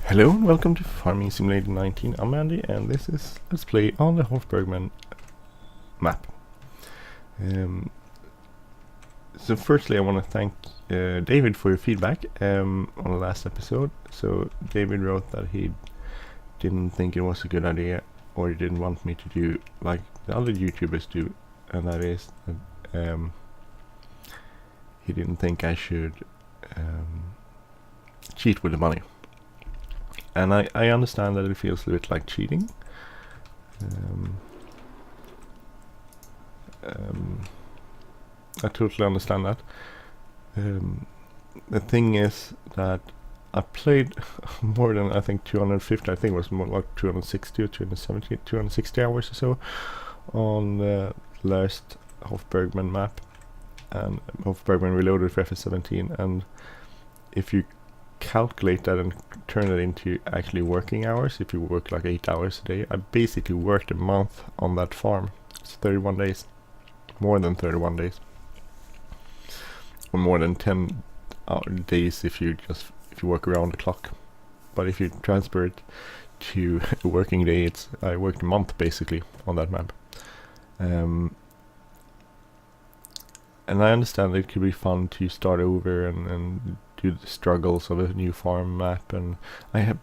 Hello and welcome to Farming Simulator 19. I'm Andy and this is Let's Play on the Hof Bergmann map. So firstly I want to thank David for your feedback on the last episode. So David wrote that he didn't think it was a good idea, or he didn't want me to do like the other YouTubers do, and that is he didn't think I should cheat with the money. And I understand that it feels a bit like cheating. I totally understand that. The thing is that I played more than, I think, 250, I think it was more like 260 or 270, 260 hours or so on the last Hof Bergmann map, and Hof Bergmann Reloaded for FS17. And if you calculate that and turn it into actually working hours, if you work like 8 hours a day, I basically worked a month on that farm. It's 31 days, more than 31 days, or more than 10 days if you work around the clock. But if you transfer it to a working day, I worked a month basically on that map. And I understand it could be fun to start over and do the struggles of a new farm map, and I have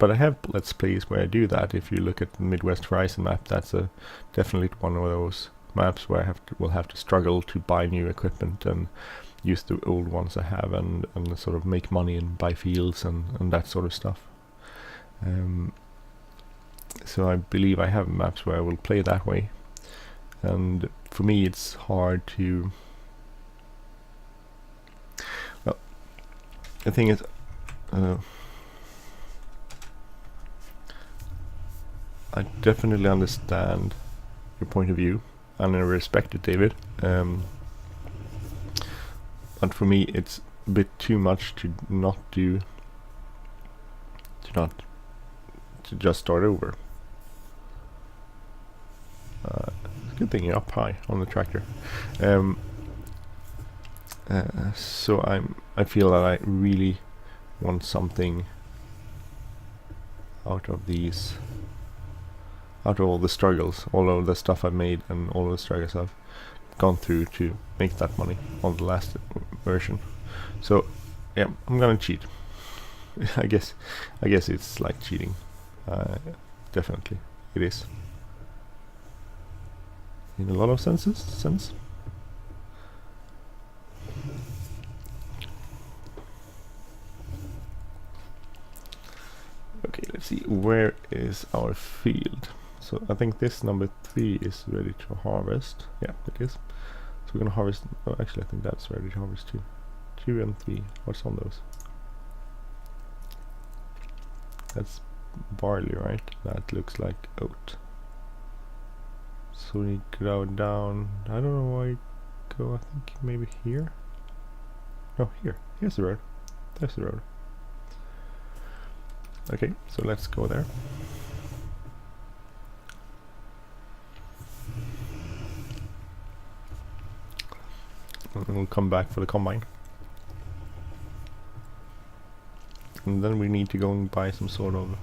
let's plays where I do that. If you look at the Midwest Horizon map, that's definitely one of those maps where I will have to struggle to buy new equipment and use the old ones I have, and sort of make money and buy fields and that sort of stuff. So I believe I have maps where I will play that way, and for me it's hard to. The thing is, I definitely understand your point of view, and I respect it, David. But for me, it's a bit too much to just start over. It's a good thing you're up high on the tractor. So I feel that I really want something out of all the struggles, all of the stuff I've made, and all of the struggles I've gone through to make that money on the last version. So yeah, I'm gonna cheat. I guess it's like cheating. Definitely it is, in a lot of sense. Okay, let's see, where is our field? So I think this number 3 is ready to harvest. Yeah, it is. So we're gonna harvest. Oh, actually, I think that's ready to harvest too. 2 and 3. What's on those? That's barley, right? That looks like oat. So we go down. I don't know why you go. I think maybe here. No, here. Here's the road. There's the road. Okay, so let's go there. And we'll come back for the combine. And then we need to go and buy some sort of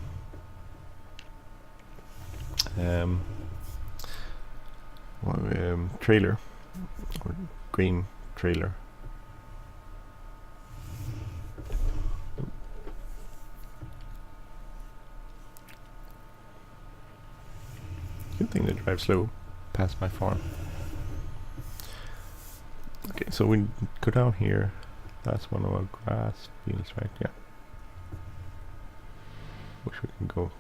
trailer, or grain trailer. Good thing they drive slow past my farm. Okay, so we go down here. That's one of our grass fields, right? Yeah. Wish we can go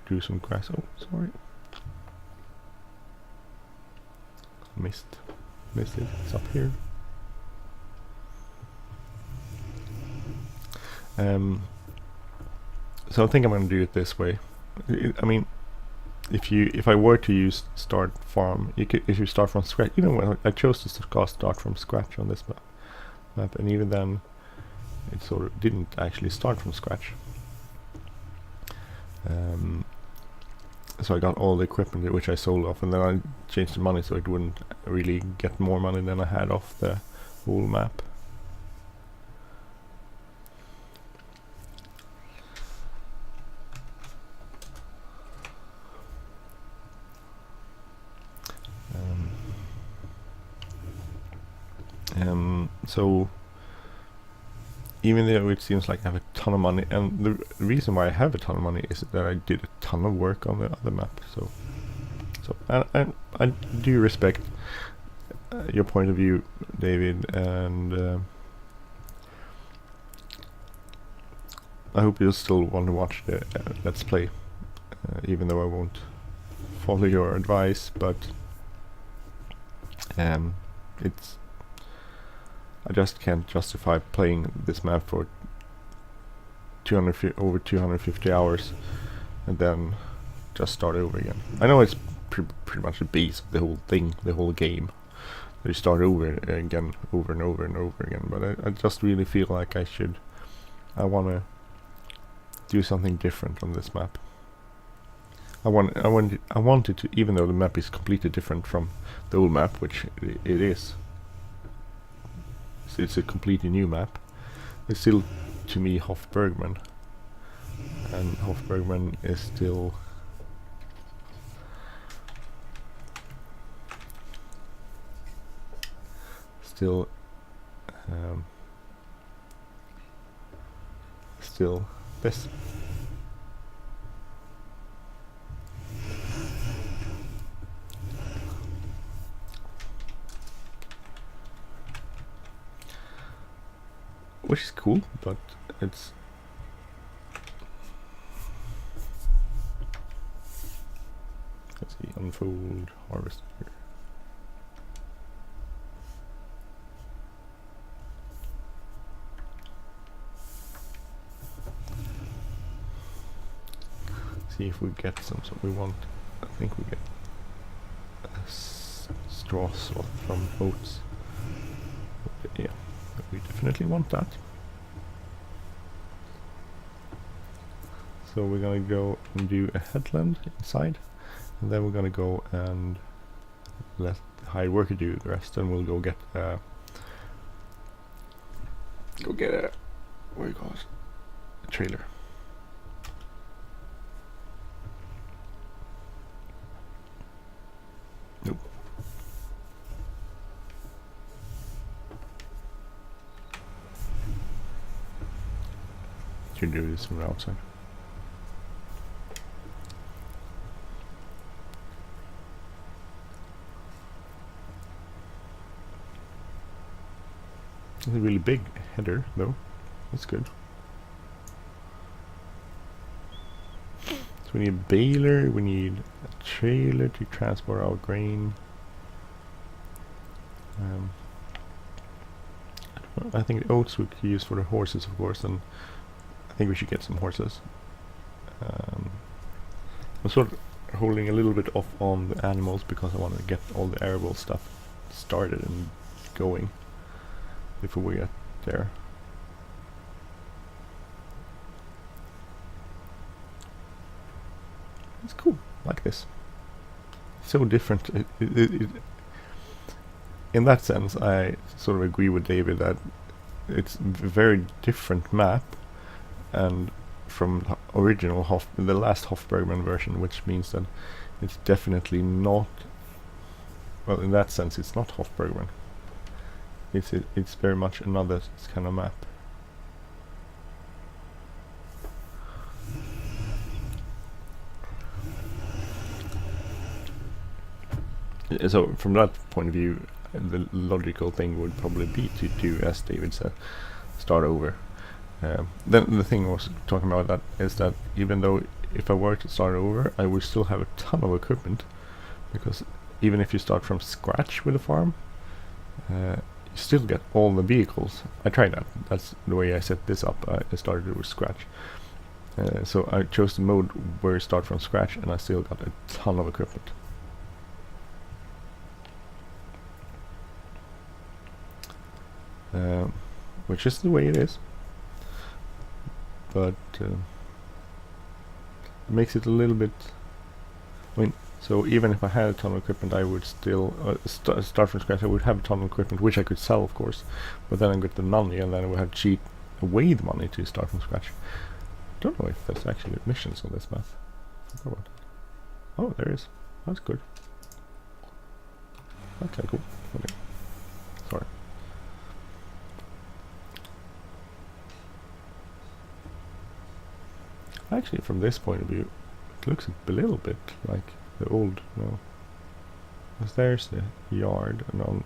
do some grass. Oh, sorry. Missed it. It's up here. So I think I'm gonna do it this way. I mean, if I were to use start farm, if you start from scratch, even when I chose to start from scratch on this map, and even then it sort of didn't actually start from scratch. So I got all the equipment which I sold off, and then I changed the money so it wouldn't really get more money than I had off the whole map. So even though it seems like I have a ton of money, and the reason why I have a ton of money is that I did a ton of work on the other map. So I do respect your point of view, David, and I hope you'll still want to watch the Let's Play, even though I won't follow your advice, but it's, I just can't justify playing this map for over 250 hours and then just start over again. I know it's pretty much the base of the whole thing, the whole game. They start over again, over and over and over again, but I just really feel like I want to do something different on this map. I wanted to, even though the map is completely different from the old map, which it is. So it's a completely new map. It's still, to me, Hof Bergmann, and Hof Bergmann is still this. Which is cool, but it's let's see, unfold, harvest here. See if we get some we want. I think we get a straw swap from oats. Yeah, we definitely want that. So we're gonna go and do a headland inside, and then we're gonna go and let the hired worker do the rest, and we'll go get a what do you call it? A trailer. Nope. Should do this from the outside. It's a really big header, though. That's good. So we need a baler, we need a trailer to transport our grain. I think oats we could use for the horses, of course, and I think we should get some horses. I'm sort of holding a little bit off on the animals because I want to get all the arable stuff started and going before we get there. It's cool, like this. So different. In that sense, I sort of agree with David that it's a very different map, and from original the last Hof Bergmann version, which means that it's definitely not. Well, in that sense, it's not Hof Bergmann. It's very much another kind of map. So from that point of view, the logical thing would probably be to do, as David said, start over. Then the thing I was talking about that is that even though if I were to start over, I would still have a ton of equipment, because even if you start from scratch with a farm, you still get all the vehicles. I tried that. That's the way I set this up. I started with scratch. So I chose the mode where you start from scratch, and I still got a ton of equipment. Which is the way it is, but it makes it a little bit. I mean, so even if I had a ton of equipment, I would still start from scratch. I would have a ton of equipment, which I could sell, of course, but then I get the money, and then I would have to cheat away the money to start from scratch. Don't know if there's actually missions on this map. Oh, there is. That's good. Okay, cool. Okay. Sorry. Actually, from this point of view, it looks a little bit like the old, no. Because there's the yard, and on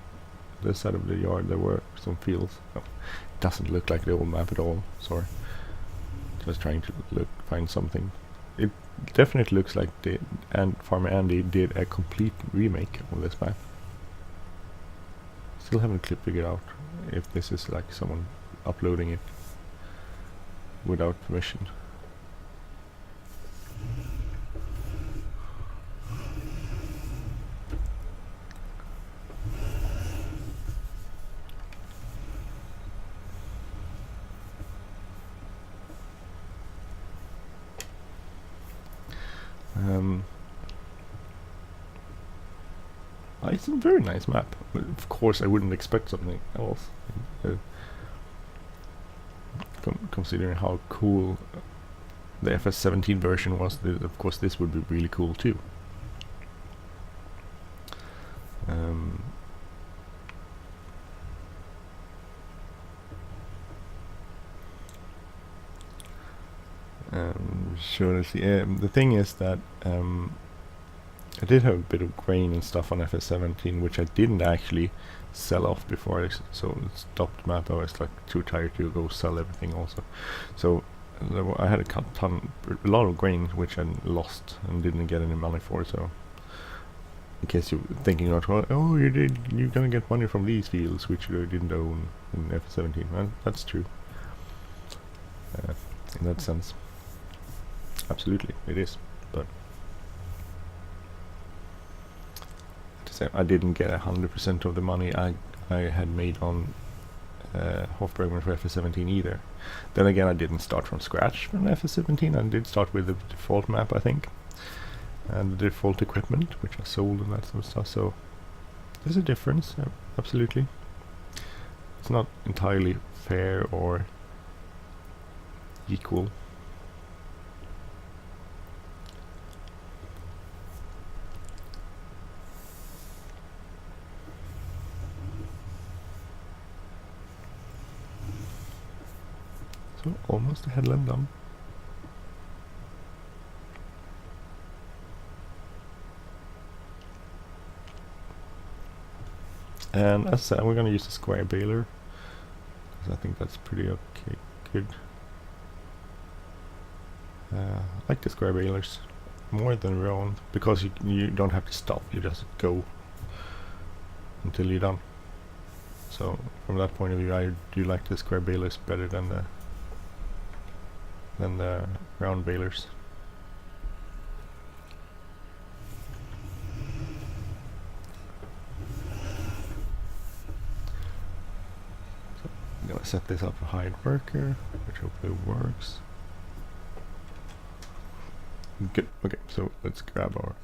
this side of the yard there were some fields. No, it doesn't look like the old map at all, sorry. Just trying to find something. It definitely looks like Farmer Andy did a complete remake of this map. Still haven't figured out if this is like someone uploading it without permission. It's a very nice map. But of course, I wouldn't expect something else. Considering how cool the FS17 version was, of course this would be really cool too. Sure. Let's see. The thing is that I did have a bit of grain and stuff on FS17, which I didn't actually sell off before I stopped the map. I was like too tired to go sell everything also. So I had a lot of grain which I lost and didn't get any money for. So in case you're thinking, oh, you're gonna get money from these fields which you didn't own in FS17. Well, that's true. In that sense, absolutely it is. But I didn't get 100% of the money I had made on Hof Bergmann for FS17 either. Then again, I didn't start from scratch from FS17. I did start with the default map, I think, and the default equipment, which I sold and that sort of stuff. So there's a difference, absolutely. It's not entirely fair or equal. So almost a headland done. And as I said, we're going to use the square baler, because I think that's pretty okay, good. I like the square balers more than round, because you don't have to stop, you just go until you're done. So from that point of view, I do like the square balers better than the round balers. So I'm gonna set this up for hide worker, which hopefully works. Good. Okay, so let's grab our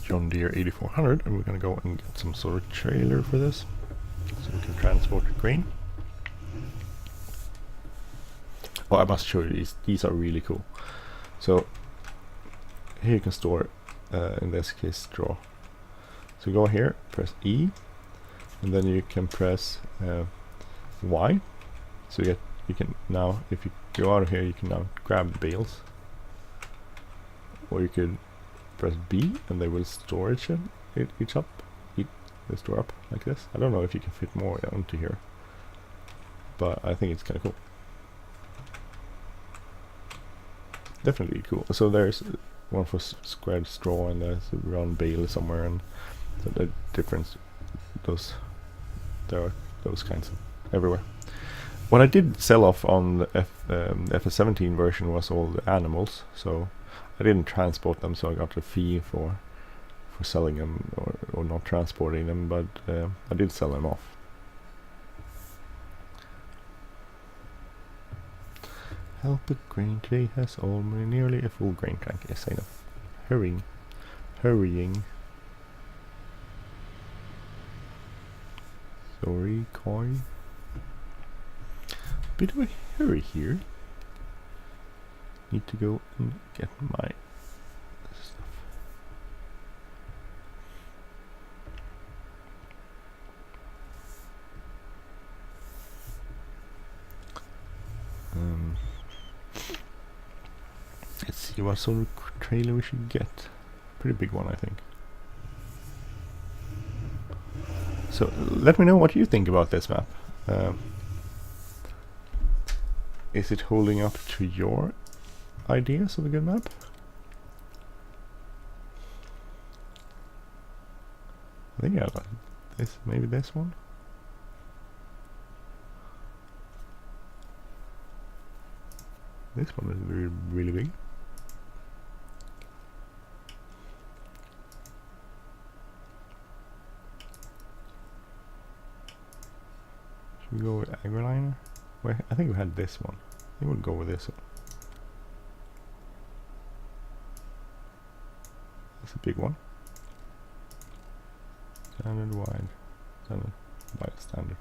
John Deere 8400, and we're gonna go and get some sort of trailer for this, so we can transport the grain. Oh, I must show you these. These are really cool. So here you can store, in this case, straw. So go here, press E, and then you can press Y. So you can now, if you go out of here, you can now grab the bales, or you could press B, and they will store each up. They store up like this. I don't know if you can fit more onto here, but I think it's kind of cool. Definitely cool. So there's one for squared straw, and there's a round bale somewhere, and so the difference, there are those kinds of everywhere. What I did sell off on the FS17 version was all the animals, so I didn't transport them, so I got a fee for selling them or not transporting them, but I did sell them off. Help a grain today has nearly a full grain tank. Yes, I know. Hurrying. Sorry, Koi. Bit of a hurry here. Need to go and get my stuff. see what sort of trailer we should get. Pretty big one, I think. So let me know what you think about this map. Is it holding up to your ideas of a good map? I think I like this, maybe this one. This one is really, really big. Should we go with AgriLiner? Wait, I think we had this one. I think we'll go with this one. That's a big one. Standard, wide, standard, wide, standard.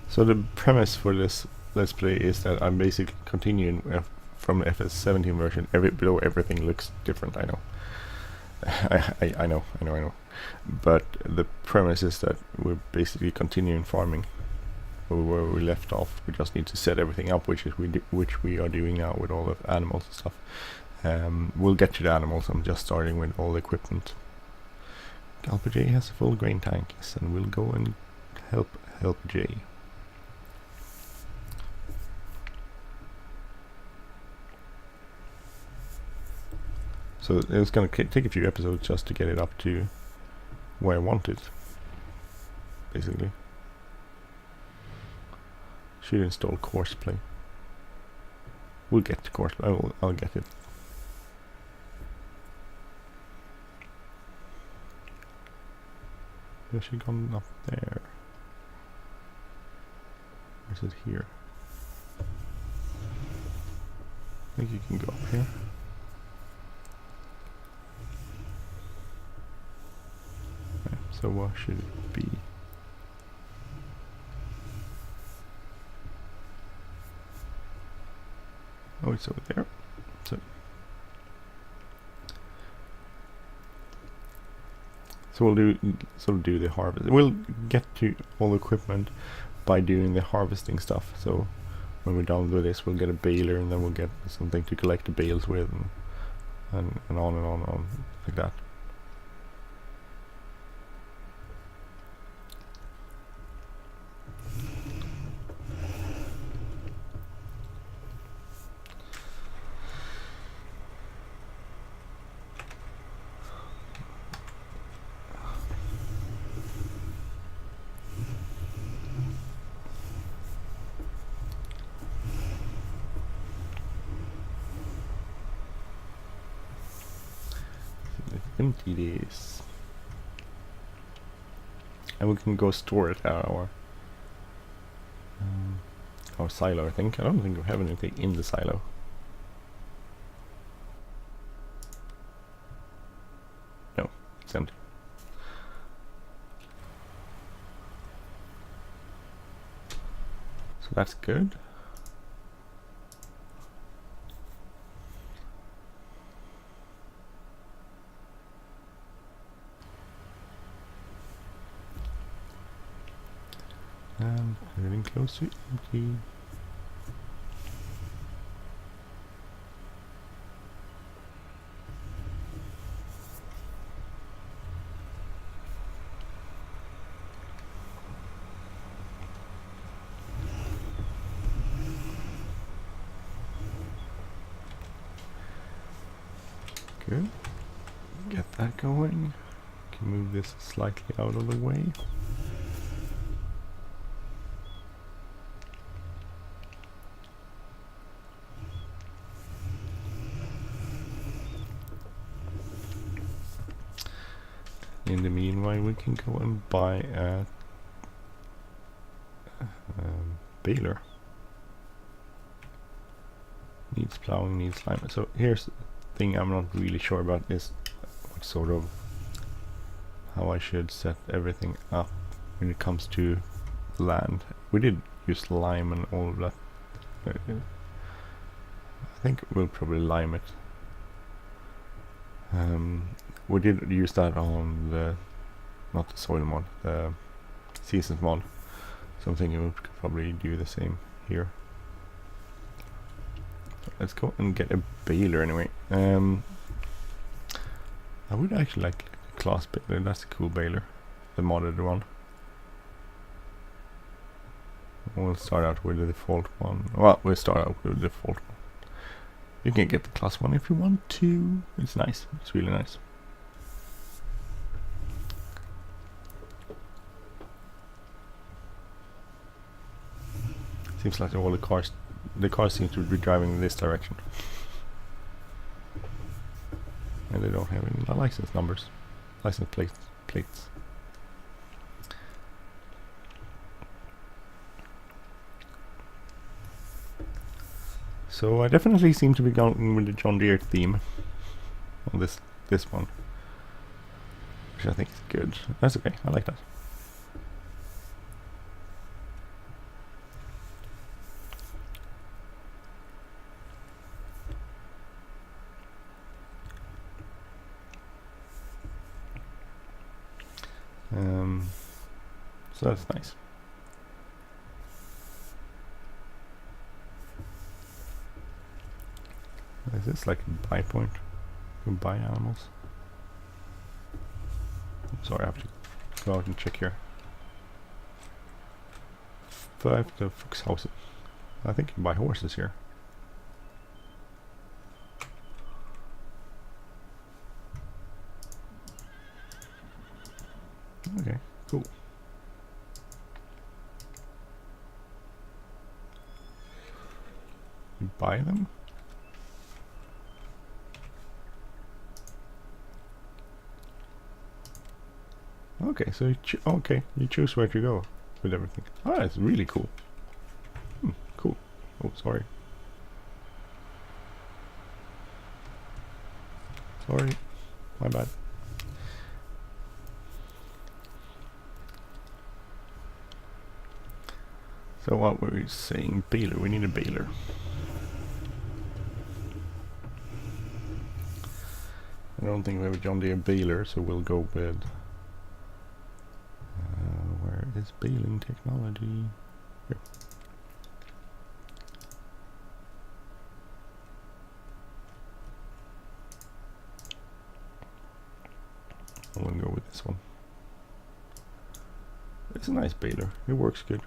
So the premise for this Let's Play is that I'm basically continuing from the FS17 version. Below everything looks different, I know. I know. But the premise is that we're basically continuing farming where we left off. We just need to set everything up, which we are doing now with all the animals and stuff. We'll get to the animals. I'm just starting with all the equipment. Alpha J has a full grain tank, yes, and we'll go and help Jay. So it's going to take a few episodes just to get it up to where I want it, basically. Should install courseplay. We'll get to courseplay. I'll get it. Has she gone up there? Or is it here? I think you can go up here. So what should it be? Oh, it's over there. So we'll do the harvest. We'll get to all the equipment by doing the harvesting stuff. So when we're done with this, we'll get a baler, and then we'll get something to collect the bales with, and on like that. Empty this, and we can go store it at our silo. I think I don't think we have anything in the silo. No, it's empty. So that's good. And getting close to empty. Good. Get that going. Can move this slightly out of the way. In the meanwhile, we can go and buy a baler. Needs plowing, needs slime. So here's the thing I'm not really sure about is what sort of how I should set everything up when it comes to land. We did use lime and all of that. I think we'll probably lime it. We did use that on the, not the soil mod, the seasons mod. So I'm thinking we could probably do the same here. So let's go and get a baler anyway. I would actually like a class baler. That's a cool baler, the modded one. We'll start out with the default one. Well, we'll start out with the default one. You can get the class one if you want to. It's nice. It's really nice. Seems like all the cars seem to be driving in this direction. And they don't have any license numbers, license plates. So I definitely seem to be going with the John Deere theme on this one, which I think is good. That's okay. I like that. So that's nice. Is this like a buy point? You can buy animals. Sorry, I have to go out and check here. 5 the Fuchshausen. I think you can buy horses here. Okay, cool. You buy them? Okay, so you you choose where to go with everything. Ah, it's really cool. Cool. Oh, sorry. Sorry, my bad. So what were we saying? Baler. We need a baler. I don't think we have a John Deere baler, so we'll go with. Where is baling technology? Here. I'm gonna go with this one. It's a nice baler. It works good.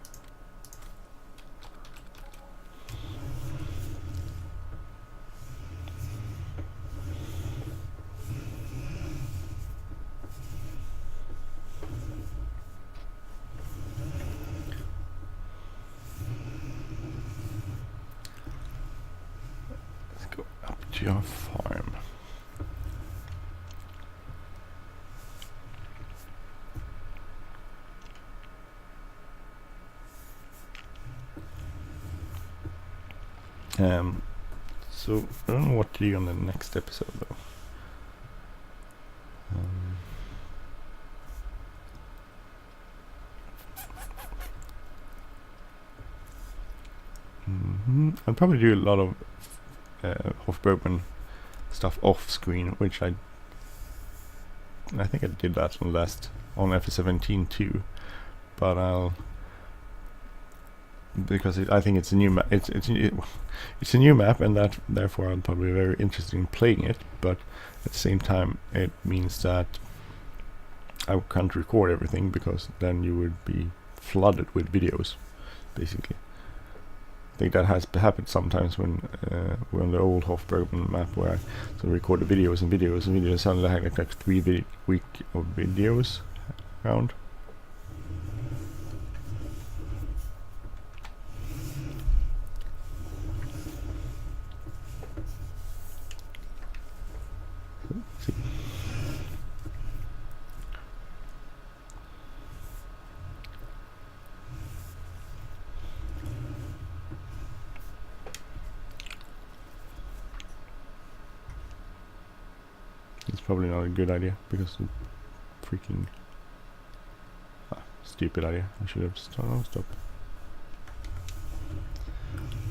Your farm. So I don't know what to do on the next episode though. I'll probably do a lot of Hof Bergmann stuff off screen, which I think I did that on FS17 too, but because I think it's a new map. It's a new map, and that therefore I'm probably very interested in playing it. But at the same time, it means that I can't record everything because then you would be flooded with videos, basically. I think that has happened sometimes when we're on the old Hof Bergmann map, where I record the videos and videos and videos. Suddenly I had like 3 week of videos around. See. It's probably not a good idea because of freaking stupid idea. I should have stopped.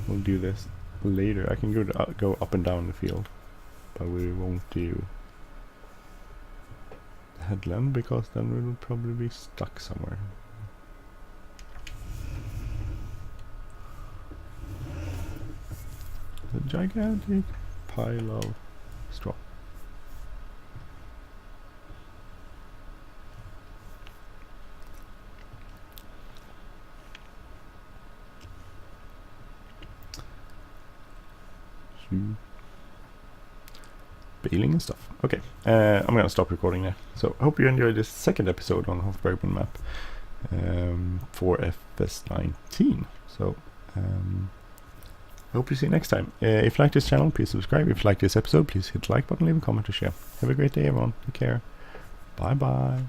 We'll do this later. I can go up and down the field, but we won't do the headland because then we will probably be stuck somewhere. A gigantic pile of straw. Baling and stuff. Okay, I'm gonna stop recording there. So hope you enjoyed this second episode on Hof Bergmann map for FS19. So hope you see you next time. If you like this channel, please subscribe. If you like this episode, please hit the like button, leave a comment, or share. Have a great day, everyone. Take care. Bye bye.